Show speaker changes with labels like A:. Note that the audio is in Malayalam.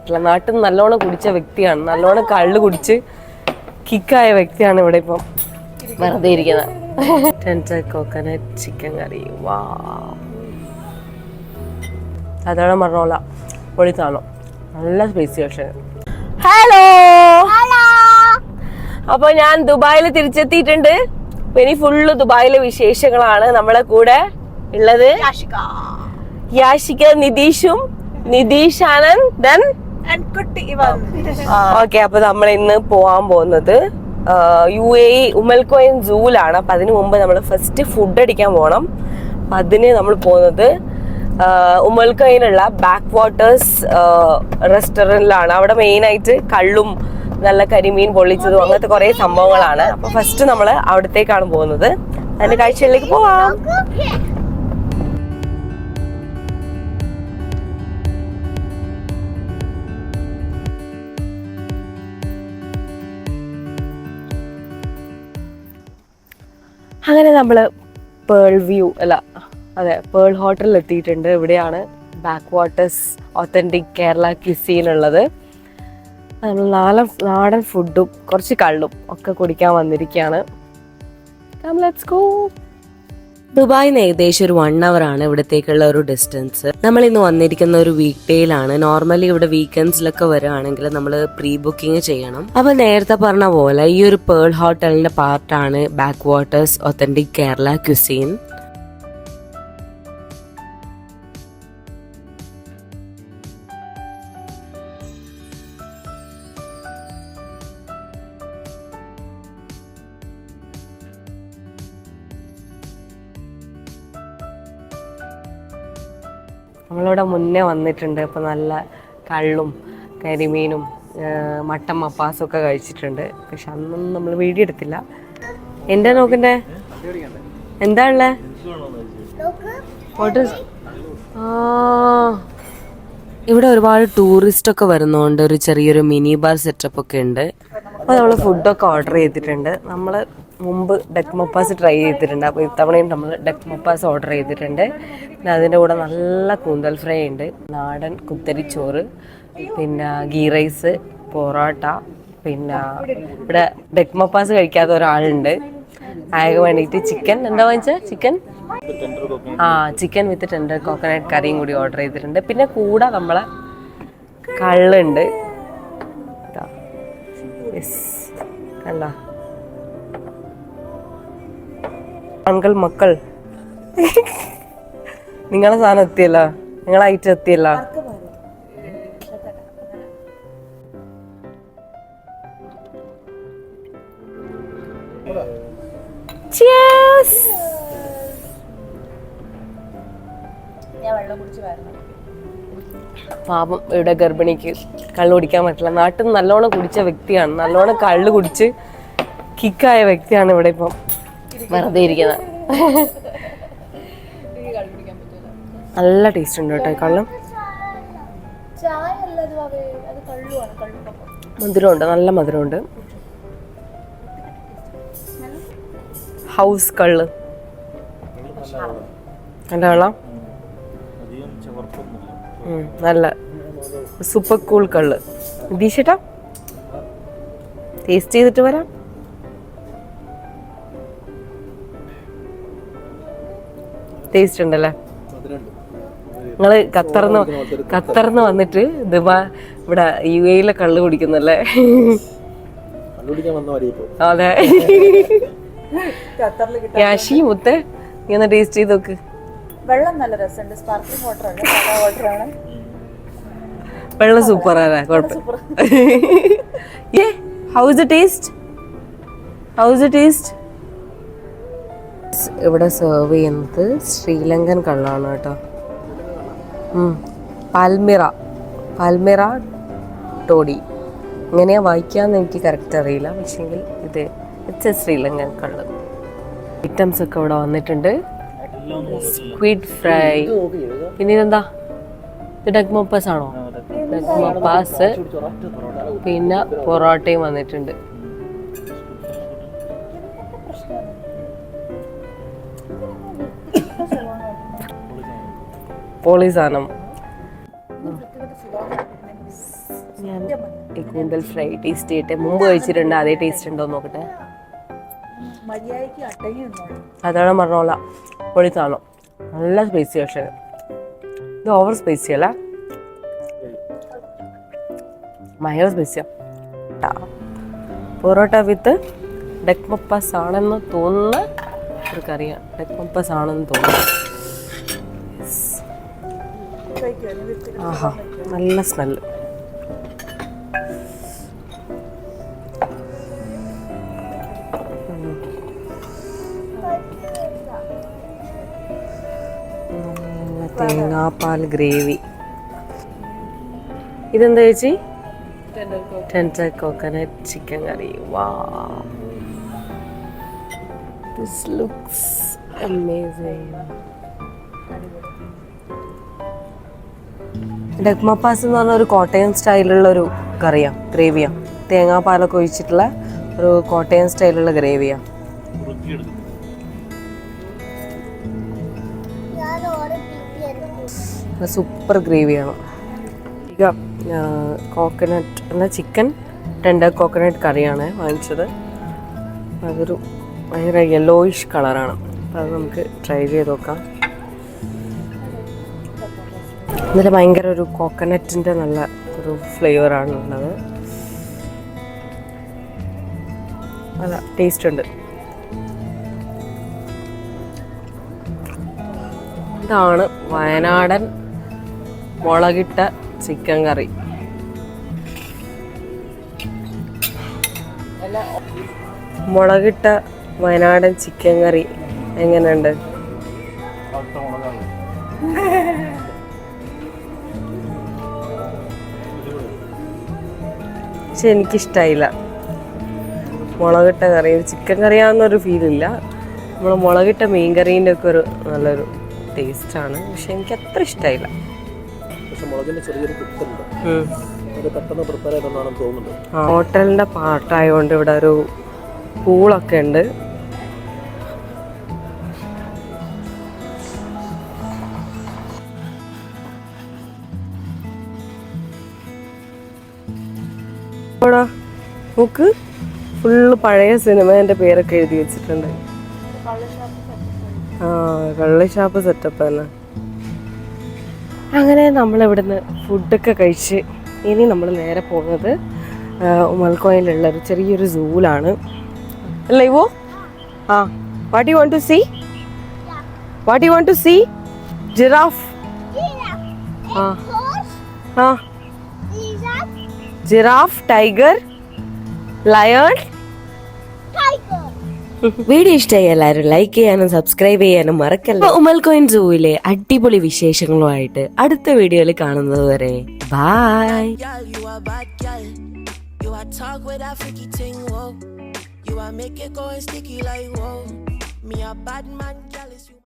A: പറ്റില്ല. നാട്ടിൽ നിന്ന് നല്ലോണം കുടിച്ച വ്യക്തിയാണ്, നല്ലോണം കള്ള് കുടിച്ച് കിക്കായ വ്യക്തിയാണ് ഇവിടെ ഇപ്പം വെറുതെ ഇരിക്കുന്നത്. ടെൻഡർ കോക്കനട്ട് ചിക്കൻ കറി, വാ സാധാരണ പറഞ്ഞോളാ പൊളിത്താണോ, നല്ല സ്പൈസി. പക്ഷേ ഹലോ, അപ്പൊ ഞാൻ ദുബായിൽ തിരിച്ചെത്തിയിട്ടുണ്ട്. ഇനി ഫുള്ള് ദുബായിലെ വിശേഷങ്ങളാണ്. നമ്മളെ കൂടെ ഉള്ളത് യാഷിക, നിതീഷും, നിതീഷ് ആനന്ദ്. ഓക്കെ, അപ്പൊ നമ്മൾ ഇന്ന് പോവാൻ പോകുന്നത് UAE ഉമൽഖോയിൻ സൂലാണ്. അപ്പൊ അതിനു മുമ്പ് നമ്മൾ ഫസ്റ്റ് ഫുഡ് അടിക്കാൻ പോകണം. അപ്പൊ അതിന് നമ്മൾ പോകുന്നത് ഉമൽഖോയിനുള്ള ബാക്ക് വാട്ടേഴ്സ് റെസ്റ്റോറൻറ്റിലാണ്. അവിടെ മെയിനായിട്ട് കള്ളും നല്ല കരിമീൻ പൊള്ളിച്ചതും അങ്ങനത്തെ കുറെ സംഭവങ്ങളാണ്. അപ്പൊ ഫസ്റ്റ് നമ്മൾ അവിടത്തേക്കാണ് പോകുന്നത്. അതിന്റെ കാഴ്ചകളിലേക്ക് പോവാം. അങ്ങനെ നമ്മൾ പേൾ വ്യൂ പേൾ ഹോട്ടലിൽ എത്തിയിട്ടുണ്ട്. ഇവിടെയാണ് back waters authentic Kerala cuisine ഉള്ളത്. നമ്മൾ നാടൻ ഫുഡും കുറച്ച് കള്ളും ഒക്കെ കുടിക്കാൻ വന്നിരിക്കുകയാണ്. Let's go. ദുബായിന്ന് ഏകദേശം ഒരു 1 hour ആണ് ഇവിടത്തേക്കുള്ള ഒരു ഡിസ്റ്റൻസ്. നമ്മൾ ഇന്ന് വന്നിരിക്കുന്ന ഒരു വീക്ക് ഡേയിലാണ്. നോർമലി ഇവിടെ വീക്കെൻഡ്സിലൊക്കെ വരുവാണെങ്കിൽ നമ്മൾ പ്രീ ബുക്കിംഗ് ചെയ്യണം. അപ്പൊ നേരത്തെ പറഞ്ഞ പോലെ ഈ ഒരു പേൾ ഹോട്ടലിന്റെ പാർട്ടാണ് back waters authentic Kerala cuisine. നമ്മളിവിടെ മുന്നേ വന്നിട്ടുണ്ട്. അപ്പോൾ നല്ല കള്ളും കരിമീനും മട്ടൻ മപ്പാസും ഒക്കെ കഴിച്ചിട്ടുണ്ട്. പക്ഷെ അന്നൊന്നും നമ്മൾ വീഡിയോ എടുത്തില്ല. എന്താ നോക്കണ്ടേ, എന്താ ഉള്ളേ? ഇവിടെ ഒരുപാട് ടൂറിസ്റ്റ് ഒക്കെ വരുന്നതുകൊണ്ട് ഒരു ചെറിയൊരു മിനി ബാർ സെറ്റപ്പ് ഒക്കെ ഉണ്ട്. അപ്പോൾ നമ്മൾ ഫുഡൊക്കെ ഓർഡർ ചെയ്തിട്ടുണ്ട്. നമ്മൾ മുമ്പ് ഡക്ക് മപ്പാസ് ട്രൈ ചെയ്തിട്ടുണ്ട്. അപ്പോൾ ഇത്തവണയും നമ്മൾ ഡക്ക് മപ്പാസ് ഓർഡർ ചെയ്തിട്ടുണ്ട്. പിന്നെ അതിൻ്റെ കൂടെ നല്ല കൂന്തൽ ഫ്രൈ ഉണ്ട്, നാടൻ കുത്തരിച്ചോറ്, പിന്നെ ഗീ റൈസ്, പൊറോട്ട. പിന്നെ ഇവിടെ ഡക്ക് മപ്പാസ് കഴിക്കാത്ത ഒരാളുണ്ട്, അയാൾക്ക് വേണ്ടിയിട്ട് ചിക്കൻ എന്താ വാങ്ങിച്ചത്, ചിക്കൻ വിത്ത് ടെൻഡർ കോക്കനട്ട് കറിയും കൂടി ഓർഡർ ചെയ്തിട്ടുണ്ട്. പിന്നെ കൂടെ നമ്മളെ കള്ളുണ്ട്. കണ്ട അങ്കിൾ മക്കൾ, നിങ്ങളെ സാധനം എത്തിയല്ല, നിങ്ങളെ ഐറ്റം എത്തിയല്ല. പാപം ഇവിടെ ഗർഭിണിക്ക് കള്ളു കുടിക്കാൻ പറ്റില്ല. നാട്ടിൽ നിന്ന് നല്ലോണം കുടിച്ച വ്യക്തിയാണ്, നല്ലോണം കള്ളു കുടിച്ച് കിക്കായ വ്യക്തിയാണ് ഇവിടെ ഇപ്പം വെറുതെ ഇരിക്കുന്നത്. നല്ല ടേസ്റ്റ് ഉണ്ട് കേട്ടോ കള്ളും. മധുരമുണ്ട്, നല്ല മധുരമുണ്ട്. ഹൗസ് കള്ള് നല്ല വെള്ളം, നല്ല സൂപ്പർ കൂൾ കള്ള്. ദീശേട്ടാ ടേസ്റ്റ് ചെയ്തിട്ട് വരാം. ടേസ്റ്റ് ഉണ്ടല്ലേ? നിങ്ങള് ഖത്തറിന്ന് വന്നിട്ട് ഇവിടെ UAE കള്ള് കുടിക്കുന്നല്ലേ? അതെ. യാഷി മുത്തേ നീ ഒന്ന് ടേസ്റ്റ് ചെയ്ത് നോക്ക്.
B: വെള്ളം നല്ല രസമുണ്ട്, സ്പാർക്ലിംഗ് വാട്ടറാണ്.
A: വെള്ളം സൂപ്പറാണ്, കുഴപ്പം. House taste? ഇവിടെ സെർവ് ചെയ്യുന്നത് ശ്രീലങ്കൻ കള്ളാണ് കേട്ടോ. പാൽമിറ ടോഡി, എങ്ങനെയാ വായിക്കാന്ന് എനിക്ക് കറക്റ്റ് അറിയില്ല. പക്ഷെങ്കിൽ ഇത് ഇറ്റ്സ് ശ്രീലങ്കൻ കള്ള്. ഐറ്റംസ് ഒക്കെ ഇവിടെ വന്നിട്ടുണ്ട്. സ്ക്വിഡ് ഫ്രൈ, പിന്നെ ഇതെന്താ, ഇത് ഡക്ക് മപ്പാസ് ആണോ? ഡക്ക് മപ്പാസ്, പിന്നെ പൊറോട്ടയും വന്നിട്ടുണ്ട്. പൊളി സാധനം. ഞാൻ ഈ കൂന്തൽ ഫ്രൈ ടേസ്റ്റ് ചെയ്തിട്ട് മുമ്പ് കഴിച്ചിട്ടുണ്ട്, അതേ ടേസ്റ്റ് ഉണ്ടോ നോക്കട്ടെ.
B: മര്യാദയ്ക്ക് അട്ടങ്ങി
A: അതാണ് പറഞ്ഞോളാം, പൊളിത്താണോ നല്ല സ്പൈസി. പക്ഷേ ഇത് ഓവർ സ്പൈസി അല്ല, ഭയങ്കര സ്പൈസിയാ. പൊറോട്ട വിത്ത് ഡെക് മപ്പാസ് ആണെന്ന് തോന്നുന്ന ഒരു കറിയാണ്. ഡെക് മപ്പാസ് ആണെന്ന് തോന്നുന്നു. ആഹാ, നല്ല സ്മെല്ല്. തേങ്ങാപ്പാൽ ഗ്രേവി. ഇതെന്താ ചേച്ചി? Tender coconut chicken curry. Wow, this looks amazing. Duck mappas എന്ന് പറഞ്ഞ ഒരു കോട്ടയം സ്റ്റൈലുള്ള ഒരു കറിയാണ്, ഗ്രേവിയാണ്. തേങ്ങാപ്പാലൊക്കെ ഒഴിച്ചിട്ടുള്ള ഒരു കോട്ടയം സ്റ്റൈലുള്ള ഗ്രേവിയാണ്. സൂപ്പർ ഗ്രേവിയാണ്. ഇക കോക്കനട്ട് എന്നാൽ ചിക്കൻ ടെൻഡർ കോക്കനട്ട് കറിയാണ് വാങ്ങിച്ചത്. അതൊരു ഭയങ്കര യെല്ലോയിഷ് കളറാണ്. അപ്പം അത് നമുക്ക് ട്രൈ ചെയ്ത് നോക്കാം. ഇതിൽ ഭയങ്കര ഒരു കോക്കനട്ടിൻ്റെ നല്ല ഒരു ഫ്ലേവറാണ് ഉള്ളത്. നല്ല ടേസ്റ്റ് ഉണ്ട്. ഇതാണ് വയനാടൻ മുളകിട്ട ചിക്കൻ കറി. മുളകിട്ട വയനാടൻ ചിക്കൻ കറി എങ്ങനെയുണ്ട്? പക്ഷെ എനിക്കിഷ്ടായില്ല മുളകിട്ട കറി. ചിക്കൻ കറിയാണെന്നൊരു ഫീലില്ല. നമ്മൾ മുളകിട്ട മീൻ കറീൻ്റെ ഒക്കെ ഒരു നല്ലൊരു ടേസ്റ്റാണ്. പക്ഷെ എനിക്ക് അത്ര ഇഷ്ടമായില്ല. ഹോട്ടലിന്റെ പാർട്ടായതുകൊണ്ട് ഇവിടെ ഒരു പൂളൊക്കെ ഉണ്ട്. ഇവിടെ നോക്ക്, ഫുള്ള് പഴയ സിനിമേന്റെ പേരൊക്കെ എഴുതി വെച്ചിട്ടുണ്ട്. ആ, കള്ളിഷാപ്പ് സെറ്റപ്പ് തന്നെ. അങ്ങനെ നമ്മളിവിടുന്ന് ഫുഡൊക്കെ കഴിച്ച് ഇനി നമ്മൾ നേരെ പോകുന്നത് ഉമൽക്കോയിലുള്ള ഒരു ചെറിയൊരു സൂലാണ്. അല്ലേ ഇവോ? ആ, what you want to see? What you want to see? Giraffe. ആ ആ, ജിറാഫ്, ടൈഗർ, ലയൺ. വീഡിയോ ഇഷ്ടമായി എല്ലാവരും ലൈക്ക് ചെയ്യാനും സബ്സ്ക്രൈബ് ചെയ്യാനും മറക്കല്ല. ഉമൽകോയിൻ സൂവിലെ അടിപൊളി വിശേഷങ്ങളുമായിട്ട് അടുത്ത വീഡിയോയിൽ കാണുന്നത് വരെ by. You make it go and sticky like whoa. Me a bad man.